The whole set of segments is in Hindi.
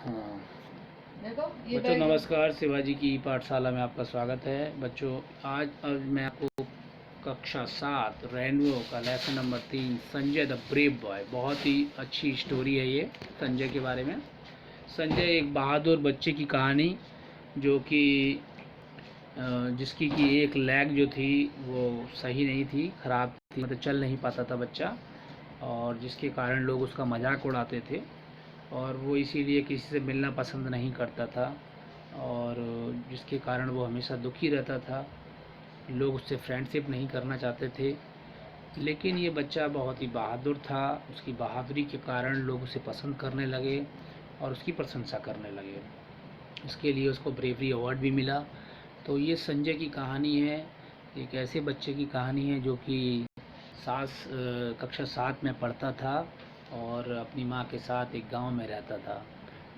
हाँ देखो ये बच्चों, बैग। नमस्कार। शिवाजी की पाठशाला में आपका स्वागत है। बच्चों, आज मैं आपको कक्षा 7 रेनबो का lesson number 3 Sanjay the brave boy, बहुत ही अच्छी स्टोरी है ये संजय के बारे में। संजय एक बहादुर बच्चे की कहानी, जो कि जिसकी कि एक लेग जो थी वो सही नहीं थी, ख़राब थी, मतलब चल नहीं पाता था बच्चा, और जिसके कारण लोग उसका मजाक उड़ाते थे और वो इसीलिए किसी से मिलना पसंद नहीं करता था, और जिसके कारण वो हमेशा दुखी रहता था। लोग उससे फ्रेंडशिप नहीं करना चाहते थे। लेकिन ये बच्चा बहुत ही बहादुर था। उसकी बहादुरी के कारण लोग उसे पसंद करने लगे और उसकी प्रशंसा करने लगे। इसके लिए उसको ब्रेवरी अवार्ड भी मिला। तो ये संजय की कहानी है। एक ऐसे बच्चे की कहानी है जो कि कक्षा 7 में पढ़ता था और अपनी माँ के साथ एक गांव में रहता था।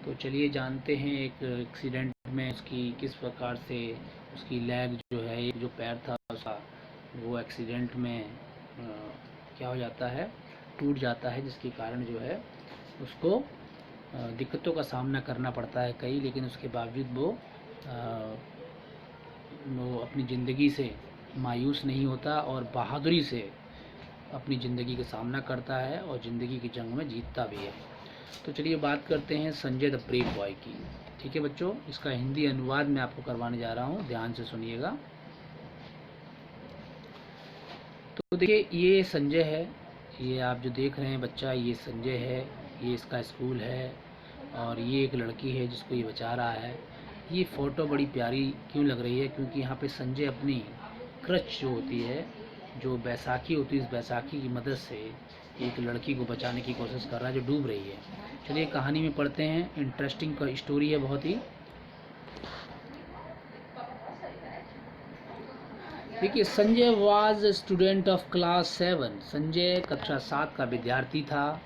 तो चलिए जानते हैं एक एक्सीडेंट में उसकी किस प्रकार से उसकी लेग जो है, एक जो पैर था उसका, वो एक्सीडेंट में क्या हो जाता है, टूट जाता है, जिसके कारण जो है उसको दिक्कतों का सामना करना पड़ता है कई, लेकिन उसके बावजूद वो अपनी ज़िंदगी से मायूस नहीं होता और बहादुरी से अपनी ज़िंदगी का सामना करता है और ज़िंदगी की जंग में जीतता भी है। तो चलिए बात करते हैं संजय द ब्रेव बॉय की। ठीक है बच्चों, इसका हिंदी अनुवाद मैं आपको करवाने जा रहा हूँ, ध्यान से सुनिएगा। तो देखिए, ये संजय है, ये आप जो देख रहे हैं बच्चा, ये संजय है, ये इसका स्कूल है, और ये एक लड़की है जिसको ये बचा रहा है। ये फ़ोटो बड़ी प्यारी क्यों लग रही है, क्योंकि यहाँ पे संजय अपनी क्रच जो होती है, जो बैसाखी होती है, इस बैसाखी की मदद से एक लड़की को बचाने की कोशिश कर रहा है जो डूब रही है। चलिए कहानी में पढ़ते हैं। इंटरेस्टिंग का स्टोरी है बहुत ही। देखिए, Sanjay was student of class 7। Sanjay कक्षा 7 का विद्यार्थी था।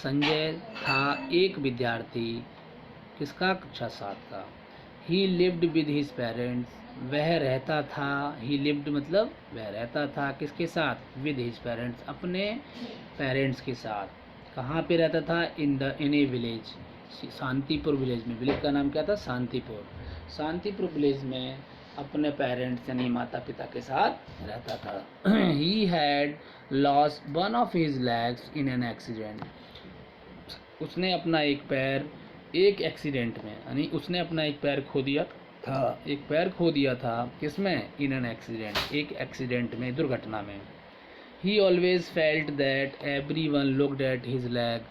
संजय था एक विद्यार्थी किसका, कक्षा 7 का। ही लिव्ड विद हिज पेरेंट्स, वह रहता था, ही लिव्ड मतलब वह रहता था किसके साथ, विद हिज पेरेंट्स, अपने पेरेंट्स के साथ। कहाँ पे रहता था, इन ए विलेज, शांतिपुर विलेज में। विलेज का नाम क्या था, शांतिपुर। शांतिपुर विलेज में अपने पेरेंट्स यानी माता पिता के साथ रहता था। He had lost one of his legs in an accident, उसने अपना एक पैर एक एक्सीडेंट में, यानी उसने अपना एक पैर खो दिया था, एक पैर खो दिया था किसमें, इन एन एक्सीडेंट, एक एक्सीडेंट में, दुर्घटना में। ही always felt that every one looked at his leg,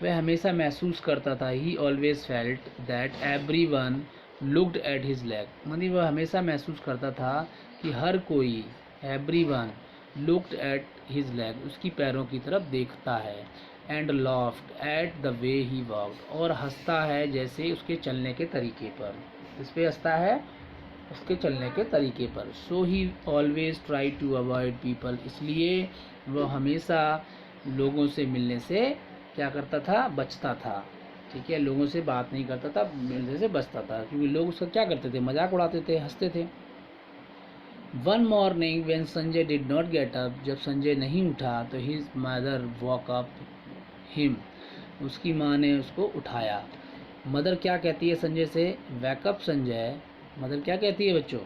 वह हमेशा महसूस करता था, ही always felt that every one looked at his leg, मतलब वह हमेशा महसूस करता था कि हर कोई, every one looked at his leg, उसकी पैरों की तरफ देखता है। And laughed at the way he walked, और हंसता है जैसे उसके चलने के तरीके पर। इस पे हंसता है, उसके चलने के तरीके पर। So he always try to avoid people, इसलिए वह हमेशा लोगों से मिलने से क्या करता था, बचता था। ठीक है, लोगों से बात नहीं करता था, मिलने से बचता था, क्योंकि लोग उसका क्या करते थे, मजाक उड़ाते थे, हंसते थे। One morning when Sanjay did not get up, जब संजय नहीं उठा तो his mother walk up him, उसकी माँ ने उसको उठाया। मदर क्या कहती है संजय से, वैकअप संजय। मदर क्या कहती है बच्चों,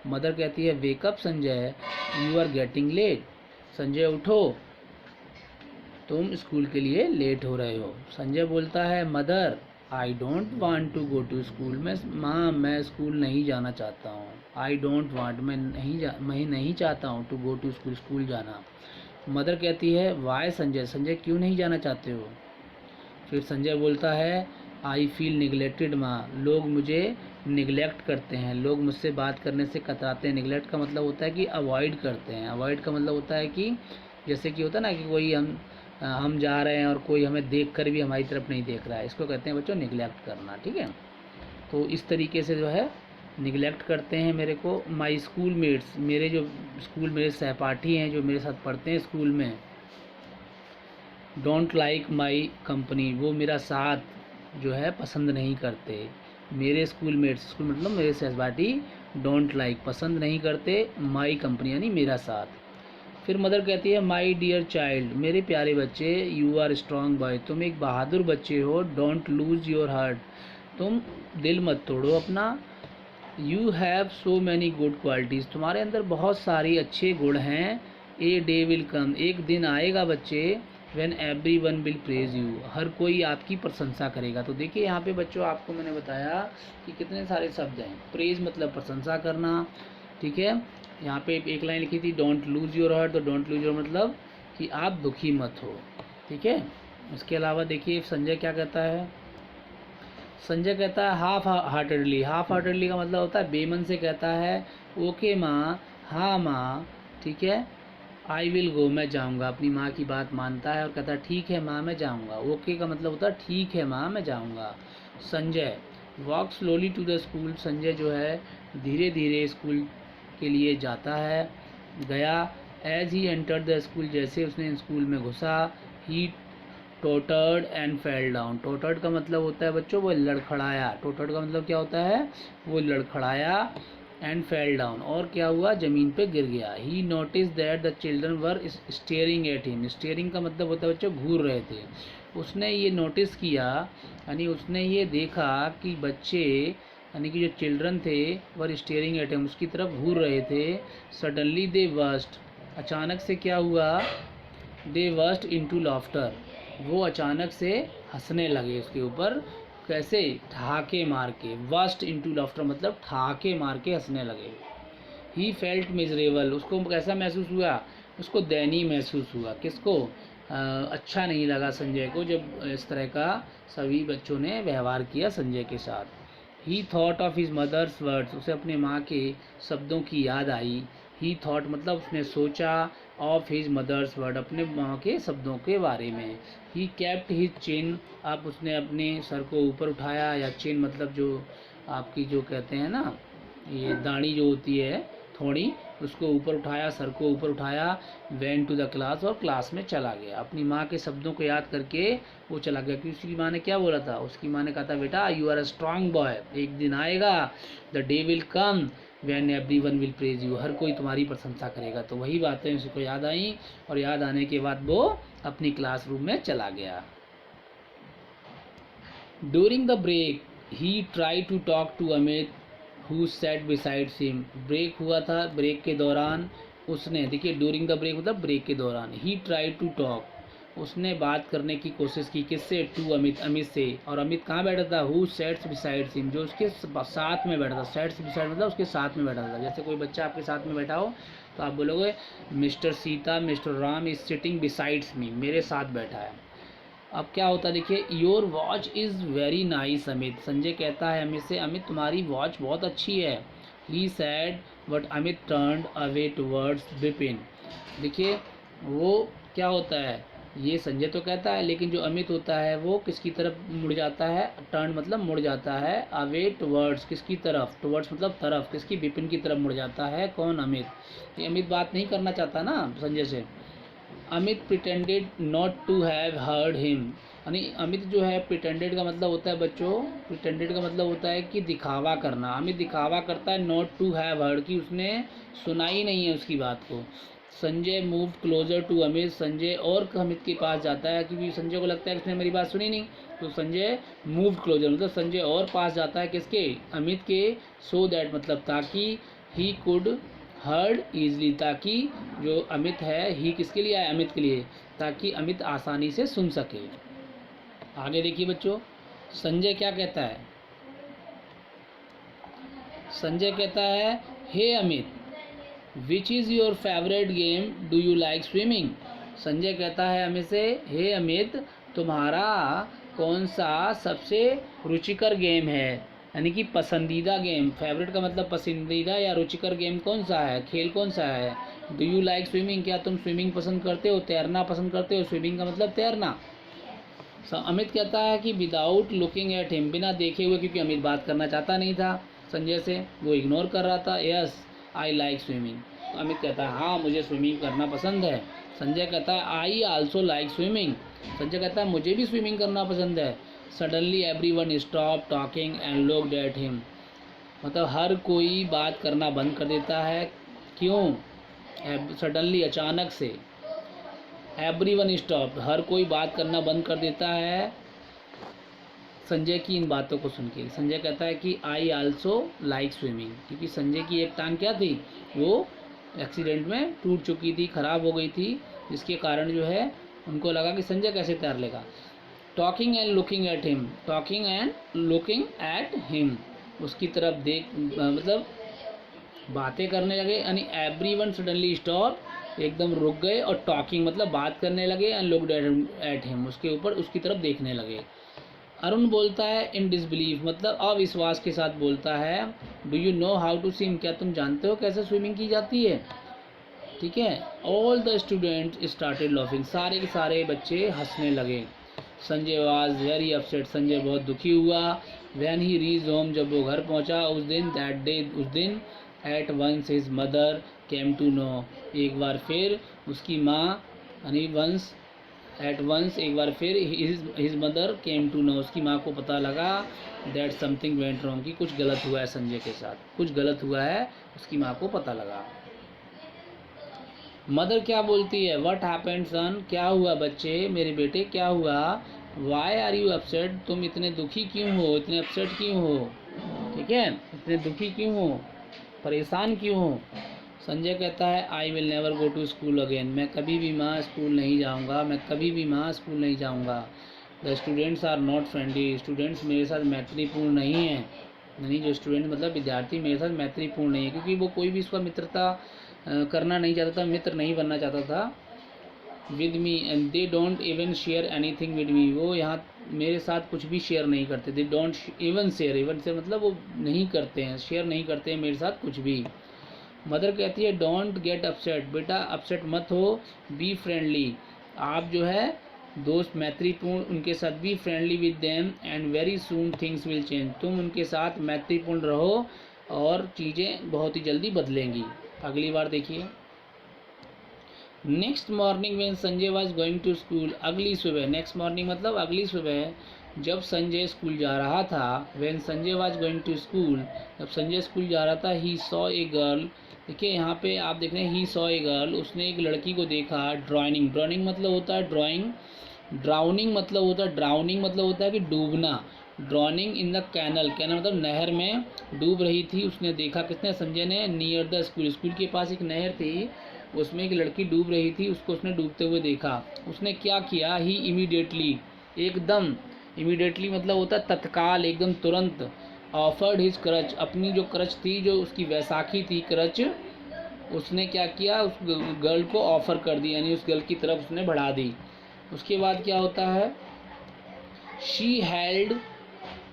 मदर कहती है wake up Sanjay, you are getting late, Sanjay उठो, तुम स्कूल के लिए लेट हो रहे हो। संजय बोलता है, mother I don't want to go to school, मैं स्कूल नहीं जाना चाहता हूँ। आई डोंट वांट, मैं नहीं चाहता हूँ, to go to school, school जाना। मदर कहती है, वाई संजय, संजय क्यों नहीं जाना चाहते हो। फिर संजय बोलता है, आई फील निगलेक्टेड माँ, लोग मुझे निगलेक्ट करते हैं, लोग मुझसे बात करने से कतराते हैं। निगलेक्ट का मतलब होता है कि अवॉइड करते हैं। अवॉइड का मतलब होता है कि जैसे कि होता है ना कि कोई हम जा रहे हैं और कोई हमें देख कर भी हमारी तरफ नहीं देख रहा है, इसको कहते हैं बच्चों निगलेक्ट करना। ठीक है, तो इस तरीके से जो है निगलेक्ट करते हैं मेरे को। माई स्कूल मेट्स, मेरे जो स्कूल मेरे सहपाठी हैं जो मेरे साथ पढ़ते हैं स्कूल में, डोंट लाइक माई कंपनी, वो मेरा साथ जो है पसंद नहीं करते। मेरे स्कूल मेट्स, स्कूल मतलब मेरे सहपाठी, डोंट लाइक पसंद नहीं करते, माई कंपनी यानी मेरा साथ। फिर मदर कहती है माई डियर चाइल्ड, मेरे प्यारे बच्चे, यू आर स्ट्रॉन्ग बॉय, तुम एक बहादुर बच्चे हो, डोंट लूज़ योर हार्ट, तुम दिल मत तोड़ो अपना। You have so many good qualities, तुम्हारे अंदर बहुत सारी अच्छे गुण हैं। ए डे विल कम, एक दिन आएगा बच्चे, when everyone will praise you, हर कोई आपकी प्रशंसा करेगा। तो देखिए यहाँ पे बच्चों आपको मैंने बताया कि कितने सारे शब्द हैं। प्रेज मतलब प्रशंसा करना, ठीक है। यहाँ पे एक लाइन लिखी थी डोंट लूज़ योर हार्ट, तो डोंट लूज़ योर मतलब कि आप दुखी मत हो, ठीक है। इसके अलावा देखिए संजय क्या कहता है। संजय कहता है हाफ हार्टेडली, हाफ हार्टेडली का मतलब होता है बेमन से कहता है ओके माँ, हाँ माँ, ठीक है। आई विल गो, मैं जाऊँगा, अपनी माँ की बात मानता है और कहता है ठीक है माँ मैं जाऊँगा। ओके का मतलब होता है ठीक है माँ मैं जाऊँगा। Sanjay walk slowly to the school, Sanjay जो है धीरे धीरे स्कूल के लिए जाता है, गया। As he enter the school, जैसे उसने स्कूल में घुसा, he tottered and fell down, tottered का मतलब होता है बच्चों वो लड़खड़ाया, टोटर्ड का मतलब क्या होता है वो लड़खड़ाया, एंड फेल डाउन और क्या हुआ ज़मीन पे गिर गया। He notice that the children were staring at him, staring का मतलब होता है बच्चों घूर रहे थे। उसने ये नोटिस किया यानी उसने ये देखा कि बच्चे यानी कि जो चिल्ड्रन थे वर स्टेयरिंग एट हिम, उसकी तरफ घूर रहे थे। सडनली दे बर्स्ट, अचानक से क्या हुआ, दे बर्स्ट इनटू लाफ्टर, वो अचानक से हंसने लगे उसके ऊपर, कैसे ठहाके मार के, बर्स्ट इनटू लाफ्टर मतलब ठहाके मार के हंसने लगे। ही फेल्ट मिजरेबल, उसको कैसा महसूस हुआ, उसको दयनीय महसूस हुआ। किसको, अच्छा नहीं लगा संजय को जब इस तरह का सभी बच्चों ने व्यवहार किया संजय के साथ। He thought of his mother's words, उसे अपने माँ के शब्दों की याद आई। ही थॉट मतलब उसने सोचा, ऑफ हिज मदर्स वर्ड अपने माँ के शब्दों के बारे में। ही कैप्ट हिज चिन, आप उसने अपने सर को ऊपर उठाया, या चिन मतलब जो आपकी जो कहते हैं ना ये दाढ़ी जो होती है थोड़ी, उसको ऊपर उठाया, सर को ऊपर उठाया। वेंट टू द क्लास, और क्लास में चला गया, अपनी माँ के शब्दों को याद करके वो चला गया। क्योंकि उसकी माँ ने क्या बोला था, उसकी माँ ने कहा था बेटा you are a strong boy, एक दिन आएगा the day will come when everyone will praise you, हर कोई तुम्हारी प्रशंसा करेगा। तो वही बातें उसको याद आई और याद आने के बाद वो अपनी क्लासरूम में चला गया। During the break he try to talk to Amit who sat beside him, break हुआ था, ब्रेक के दौरान उसने, देखिए ड्यूरिंग द ब्रेक मतलब ब्रेक के दौरान, ही ट्राई टू टॉक, उसने बात करने की कोशिश की, किससे, टू अमित, अमित से। और अमित कहाँ बैठा था, हु सैट्स बिसाइड हिम, जो उसके साथ में बैठा था, सैट्स बिसाइड मतलब उसके साथ में बैठा था। जैसे कोई बच्चा आपके साथ में बैठा हो तो आप बोलोगे mister Sita, mister Ram is sitting besides me, मेरे साथ बैठा है। अब क्या होता है देखिए, your watch is very nice Amit, Sanjay कहता है अमित से अमित तुम्हारी वॉच बहुत अच्छी है। He said but Amit turned away towards Vipin, देखिए वो क्या होता है, ये संजय तो कहता है लेकिन जो अमित होता है वो किसकी तरफ मुड़ जाता है, टर्न मतलब मुड़ जाता है, अवे टुवर्ड्स किसकी तरफ, टुवर्ड्स मतलब तरफ, किसकी, विपिन की तरफ मुड़ जाता है। कौन, अमित। ये अमित बात नहीं करना चाहता ना संजय से। Amit pretended not to have heard him, यानी अमित जो है, प्रिटेंडेड का मतलब होता है बच्चों, प्रिटेंडेड का मतलब होता है कि दिखावा करना, अमित दिखावा करता है, नॉट टू हैव हर्ड कि उसने सुनाई नहीं है उसकी बात को। Sanjay move closer to Amit, Sanjay और अमित के पास जाता है क्योंकि संजय को लगता है कि उसने मेरी बात सुनी नहीं, तो संजय मूव क्लोजर मतलब संजय और पास जाता है किसके, अमित के। सो दैट मतलब ताकि, ही कुड हर्ड ईजली, ताकि जो अमित है, ही किसके लिए आया, अमित के लिए, ताकि अमित आसानी से सुन सके। आगे देखिए बच्चों, संजय क्या कहता है, संजय कहता है hey Amit which is your favourite game, do you like swimming, Sanjay कहता है अमित से हे अमित तुम्हारा कौन सा सबसे रुचिकर गेम है, यानी कि पसंदीदा गेम, फेवरेट का मतलब पसंदीदा या रुचिकर गेम कौन सा है, खेल कौन सा है। डू यू लाइक स्विमिंग, क्या तुम स्विमिंग पसंद करते हो, तैरना पसंद करते हो, स्विमिंग का मतलब तैरना। अमित कहता है कि विदाउट लुकिंग एट हिम, बिना देखे हुए, क्योंकि अमित बात करना चाहता नहीं था संजय से, वो इग्नोर कर रहा था। यस आई लाइक स्विमिंग, तो अमित कहता है हाँ मुझे स्विमिंग करना पसंद है। संजय कहता है I also like swimming, Sanjay कहता है मुझे भी स्विमिंग करना पसंद है। Suddenly everyone stop talking and looked at him, मतलब हर कोई बात करना बंद कर देता है, क्यों, सडनली अचानक से। एवरीवन स्टॉप, हर कोई बात करना बंद कर देता है संजय की इन बातों को सुन के। संजय कहता है कि आई आल्सो लाइक स्विमिंग, क्योंकि संजय की एक टांग क्या थी, वो एक्सीडेंट में टूट चुकी थी, खराब हो गई थी, जिसके कारण जो है उनको लगा कि संजय कैसे तैर लेगा। Talking and looking at him, talking and looking at him, उसकी तरफ देख मतलब बातें करने लगे। यानी एवरीवन सडनली स्टॉप, एकदम रुक गए, और टॉकिंग मतलब बात करने लगे, एंड लुक्ड एट हिम, उसके ऊपर उसकी तरफ देखने लगे। अरुण बोलता है इन डिसबिलीफ, मतलब अविश्वास के साथ बोलता है, do you know how to swim, क्या तुम जानते हो कैसे स्विमिंग की जाती है। ठीक है। All the student started laughing, सारे के सारे बच्चे हंसने लगे। Sanjay was very upset, Sanjay बहुत दुखी हुआ। व्हेन ही रीच होम, जब वो घर पहुंचा उस दिन, दैट डे, उस दिन, at once his mother came to know, एक बार फिर उसकी माँ, यानी वंस एट वंस, एक बार फिर his mother came to know, उसकी माँ को पता लगा दैट समथिंग वेंट रॉन्ग, कि कुछ गलत हुआ है संजय के साथ, कुछ गलत हुआ है, उसकी माँ को पता लगा। मदर क्या बोलती है, व्हाट हैपेंड सन, क्या हुआ बच्चे, मेरे बेटे क्या हुआ। वाई आर यू अपसेट, तुम इतने दुखी क्यों हो, इतने अपसेट क्यों हो। ठीक है, इतने दुखी क्यों हो, परेशान क्यों हो। संजय कहता है I will never go to school again, मैं कभी भी माँ स्कूल नहीं जाऊँगा, मैं कभी भी माँ स्कूल नहीं जाऊँगा। The students are not friendly, students मेरे साथ मैत्रीपूर्ण नहीं हैं, यानी जो स्टूडेंट मतलब विद्यार्थी मेरे साथ मैत्रीपूर्ण नहीं है, क्योंकि वो कोई भी इसका मित्रता करना नहीं चाहता था, मित्र नहीं बनना चाहता था। With me, and they don't even share anything with me, वो यहाँ मेरे साथ कुछ भी शेयर नहीं करते। They don't even share, even से मतलब वो नहीं करते हैं, शेयर नहीं करते हैं मेरे साथ कुछ भी। मदर कहती है डोंट गेट अपसेट, बेटा अपसेट मत हो, बी फ्रेंडली, आप जो है दोस्त मैत्रीपूर्ण उनके साथ, be friendly with them and very soon things will change, तुम उनके साथ मैत्रीपूर्ण रहो और चीज़ें बहुत ही जल्दी बदलेंगी। अगली बार देखिए। Next morning when Sanjay was going to school, अगली सुबह, नेक्स्ट मॉर्निंग मतलब अगली सुबह, जब संजय स्कूल जा रहा था, when Sanjay was going to school, जब संजय स्कूल जा रहा था, ही सॉ ए गर्ल, देखिए यहाँ पे आप देख रहे हैं ही सॉ ए गर्ल, उसने एक लड़की को देखा। ड्राइनिंग, ड्राइनिंग मतलब होता है ड्राइंग, ड्राउनिंग मतलब होता है, ड्राउनिंग मतलब होता है कि डूबना। Drowning in the canal, canal मतलब नहर में डूब रही थी, उसने देखा, किसने, संजय ने, नियर द स्कूल, स्कूल के पास एक नहर थी, उसमें एक लड़की डूब रही थी, उसको उसने डूबते हुए देखा। उसने क्या किया, ही इमीडिएटली, एकदम, इमीडिएटली मतलब होता है तत्काल, एकदम तुरंत, ऑफर्ड हिज क्रच, अपनी जो क्रच थी, जो उसकी वैसाखी थी क्रच, उसने क्या किया, उस गर्ल को ऑफर कर दी, यानी उस गर्ल की तरफ उसने बढ़ा दी। उसके बाद क्या होता है, शी हेल्ड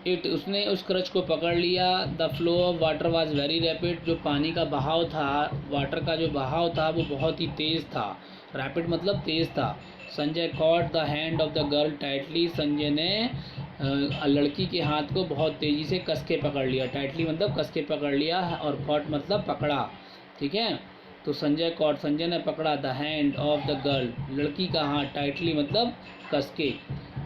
इट, उसने उस क्रच को पकड़ लिया। The flow of water was very rapid, जो पानी का बहाव था, वाटर का जो बहाव था वो बहुत ही तेज़ था, रैपिड मतलब तेज़ था। Sanjay caught the hand of the girl tightly, Sanjay ने लड़की के हाथ को बहुत तेज़ी से कस के पकड़ लिया, टाइटली मतलब कस के पकड़ लिया, और कॉट मतलब पकड़ा। ठीक है, तो संजय कॉट, संजय ने पकड़ा the hand of the girl, लड़की का हाथ, टाइटली मतलब कस के।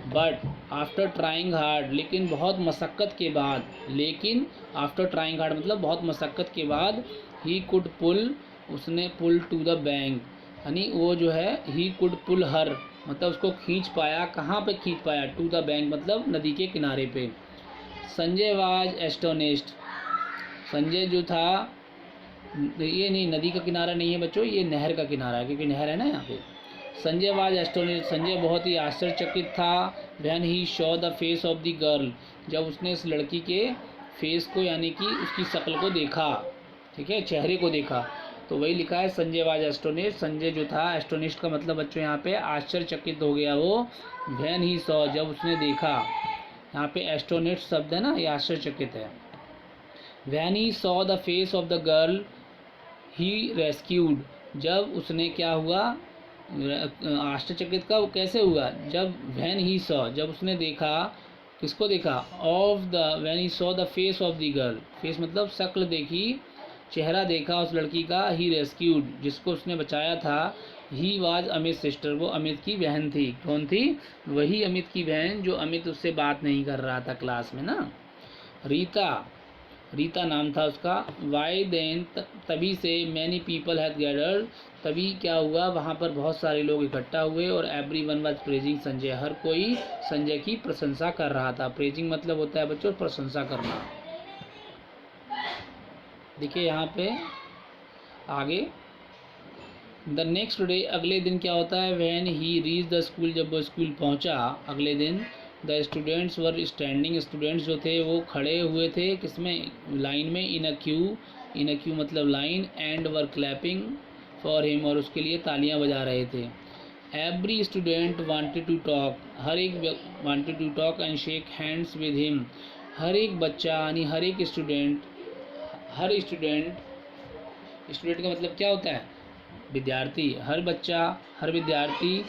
बट आफ्टर ट्राइंग हार्ड, लेकिन बहुत मशक्क़त के बाद, लेकिन आफ्टर ट्राइंग हार्ड मतलब बहुत मशक्क़त के बाद, ही कुड पुल, उसने पुल टू द बैंक, यानी वो जो है ही कुड पुल हर, मतलब उसको खींच पाया, कहाँ पे खींच पाया, टू द बैंक मतलब नदी के किनारे पे। संजय वाज एस्टोनिश्ड, संजय जो था, ये नहीं, नदी का किनारा नहीं है बच्चों, ये नहर का किनारा है, क्योंकि नहर है ना यहाँ पे। संजय वाज एस्टोनिश्ड, संजय बहुत ही आश्चर्यचकित था। When he Shaw the face of the girl, जब उसने इस लड़की के फेस को, यानी कि उसकी शक्ल को देखा, ठीक है, चेहरे को देखा, तो वही लिखा है संजय वाज एस्टोनिश्ड, संजय जो था, एस्टोनिश्ड का मतलब बच्चों यहाँ पे आश्चर्यचकित हो गया वो। व्हेन ही सॉ, जब उसने देखा, यहाँ पे एस्टोनिश्ड शब्द है ना, ये आश्चर्यचकित है। When he saw the face of the girl he rescued, जब उसने क्या हुआ, आश्चर्यचकित का वो कैसे हुआ, जब व्हेन ही सॉ, जब उसने देखा, किसको देखा, of the, when he saw the face of the girl, face मतलब शक्ल देखी, चेहरा देखा उस लड़की का, ही रेस्क्यूड, जिसको उसने बचाया था, ही वाज अमित सिस्टर, वो अमित की बहन थी। कौन थी, वही अमित की बहन जो अमित उससे बात नहीं कर रहा था क्लास में ना, रीता। रीता नाम था उसका। वाई देन, तभी से, मैनी पीपल हैड गैदर्ड, तभी क्या हुआ, वहाँ पर बहुत सारे लोग इकट्ठा हुए, और everyone was praising Sanjay, हर कोई संजय की प्रशंसा कर रहा था। प्रेजिंग मतलब होता है बच्चों प्रशंसा करना। देखिए यहाँ पे आगे, द नेक्स्ट डे, अगले दिन क्या होता है, when he reach the school, जब वो स्कूल पहुंचा अगले दिन, the students were standing, students जो थे वो खड़े हुए थे, किसमें, लाइन में, in a queue, in a queue मतलब line, and were clapping for him, और उसके लिए तालियां बजा रहे थे। Every student wanted to talk, हर एक wanted to talk and shake hands with him, हर एक बच्चा यानी हर एक स्टूडेंट, हर स्टूडेंट, स्टूडेंट का मतलब क्या होता है, विद्यार्थी, हर बच्चा, हर विद्यार्थी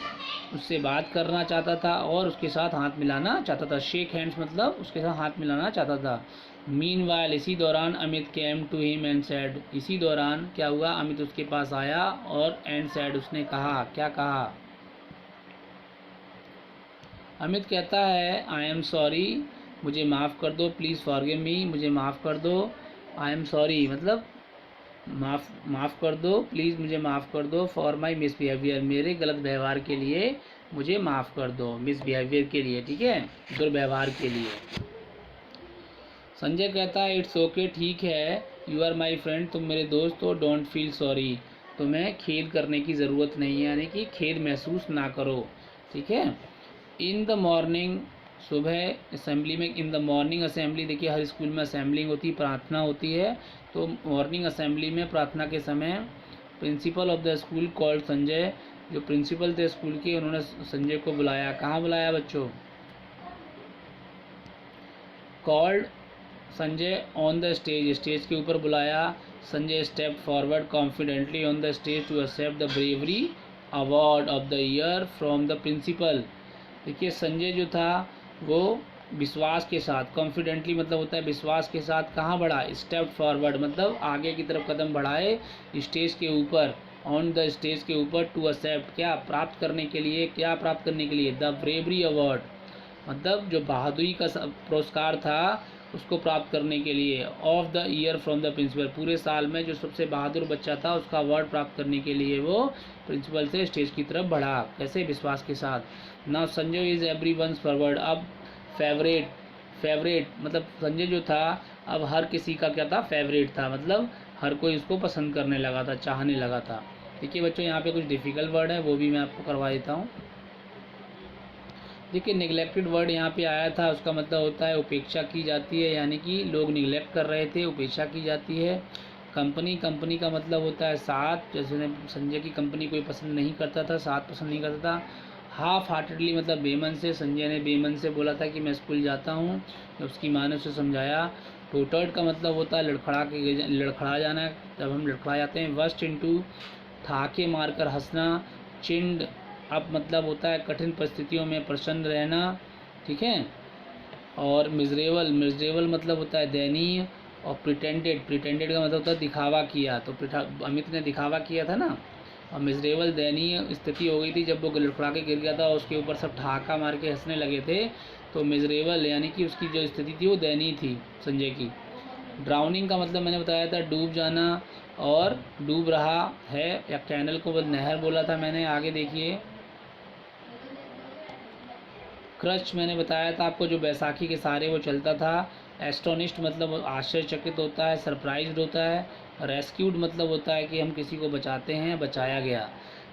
उससे बात करना चाहता था और उसके साथ हाथ मिलाना चाहता था। शेक हैंड्स मतलब उसके साथ हाथ मिलाना चाहता था। मीनवाइल, इसी दौरान Amit came to him and said, इसी दौरान क्या हुआ, अमित उसके पास आया और एंड सैड, उसने कहा, क्या कहा, अमित कहता है आई एम सॉरी, मुझे माफ़ कर दो, प्लीज़ फॉरगिव मी, मुझे माफ़ कर दो, आई एम सॉरी मतलब माफ़ कर दो, प्लीज़ मुझे माफ़ कर दो, फॉर माई मिसबिहेवियर, मेरे गलत व्यवहार के लिए मुझे माफ़ कर दो, मिसबिहेवियर के लिए, ठीक है, दुर्व्यवहार के लिए। संजय कहता है इट्स ओके, ठीक है, यू आर माई फ्रेंड, तुम मेरे दोस्त हो, डोंट फील सॉरी, तुम्हें खेद करने की ज़रूरत नहीं है, यानी कि खेद महसूस ना करो, ठीक है। इन द मॉर्निंग, सुबह असेंबली में, इन द मॉर्निंग असेंबली, देखिए हर स्कूल में असेंबली होती है, प्रार्थना होती है, तो मॉर्निंग असेंबली में प्रार्थना के समय principle of the school called Sanjay, जो प्रिंसिपल थे स्कूल के, उन्होंने संजय को बुलाया। कहाँ बुलाया बच्चों, called Sanjay on the stage, stage के ऊपर बुलाया। Sanjay step forward confidently on the stage to accept the bravery award of the year from the principal. देखिए संजय जो था वो विश्वास के साथ, कॉन्फिडेंटली मतलब होता है विश्वास के साथ, कहाँ बढ़ा, स्टेप फॉरवर्ड मतलब आगे की तरफ कदम बढ़ाए, स्टेज के ऊपर, ऑन द स्टेज के ऊपर, टू एक्सेप्ट क्या, प्राप्त करने के लिए, क्या प्राप्त करने के लिए, द ब्रेवरी अवार्ड मतलब जो बहादुरी का पुरस्कार था उसको प्राप्त करने के लिए, of the year from the principal, पूरे साल में जो सबसे बहादुर बच्चा था उसका अवार्ड प्राप्त करने के लिए वो प्रिंसिपल से स्टेज की तरफ बढ़ा, कैसे, विश्वास के साथ। Now Sanjay is every once forward, अब फेवरेट मतलब संजय जो था अब हर किसी का क्या था, फेवरेट था, मतलब हर कोई उसको पसंद करने लगा था, चाहने लगा था। देखिए बच्चों यहाँ पे कुछ डिफ़िकल्ट वर्ड है वो भी मैं आपको करवा देता हूँ। देखिए निगलेक्टेड वर्ड यहाँ पे आया था, उसका मतलब होता है उपेक्षा की जाती है, यानी कि लोग निगलेक्ट कर रहे थे, उपेक्षा की जाती है। कंपनी का मतलब होता है साथ, जैसे संजय की कंपनी कोई पसंद नहीं करता था, साथ पसंद नहीं करता था। हाफ हार्टेडली मतलब बेमन से, संजय ने बेमन से बोला था कि मैं स्कूल जाता हूँ, जब उसकी माँ ने उसे समझाया। टोटर्ड का मतलब होता है लड़खड़ा जाना, जब हम लड़खड़ा जाते हैं। वर्स्ट इनटू ठाके मारकर हंसना। चिंड अब मतलब होता है कठिन परिस्थितियों में प्रसन्न रहना, ठीक है। और मिजरेबल मतलब होता है दयनीय। और प्रिटेंडेड का मतलब होता है दिखावा किया, तो अमित ने दिखावा किया था ना। और मिजरेबल दयनीय स्थिति हो गई थी जब वो लड़खड़ा के गिर गया था और उसके ऊपर सब ठहाका मार के हंसने लगे थे, तो मिजरेबल यानी कि उसकी जो स्थिति थी वो दयनीय थी संजय की। ड्राउनिंग का मतलब मैंने बताया था डूब जाना, और डूब रहा है या कैनल को नहर बोला था मैंने। आगे देखिए क्रच मैंने बताया था आपको, जो बैसाखी के सहारे वो चलता था। एस्टोनिश्ड मतलब आश्चर्यचकित होता है, सरप्राइज्ड होता है। रेस्क्यूड मतलब होता है कि हम किसी को बचाते हैं, बचाया गया।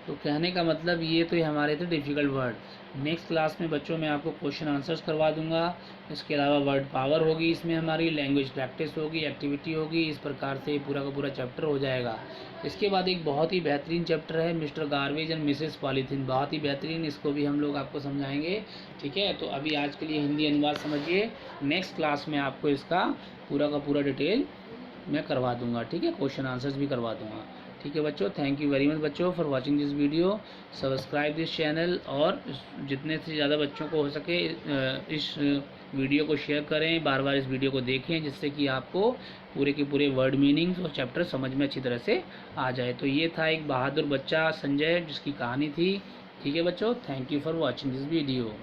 तो कहने का मतलब ये तो हमारे थे डिफ़िकल्ट वर्ड। नेक्स्ट क्लास में बच्चों मैं आपको क्वेश्चन आंसर्स करवा दूंगा। इसके अलावा वर्ड पावर होगी, इसमें हमारी लैंग्वेज प्रैक्टिस होगी, एक्टिविटी होगी। इस प्रकार से पूरा का पूरा चैप्टर हो जाएगा। इसके बाद एक बहुत ही बेहतरीन चैप्टर है mister garbage and Mrs polythene, बहुत ही बेहतरीन, इसको भी हम लोग आपको समझाएंगे, ठीक है। तो अभी आज के लिए हिंदी अनुवाद समझिए, नेक्स्ट क्लास में आपको इसका पूरा का पूरा डिटेल मैं करवा दूंगा, ठीक है, क्वेश्चन आंसर्स भी करवा दूंगा, ठीक है बच्चों। थैंक यू वेरी मच बच्चों for watching this video. Subscribe this channel, और जितने से ज़्यादा बच्चों को हो सके इस वीडियो को शेयर करें, बार बार इस वीडियो को देखें, जिससे कि आपको पूरे के पूरे वर्ड मीनिंग्स और चैप्टर समझ में अच्छी तरह से आ जाए। तो ये था एक बहादुर बच्चा संजय जिसकी कहानी थी, ठीक है बच्चों। Thank you for watching this video.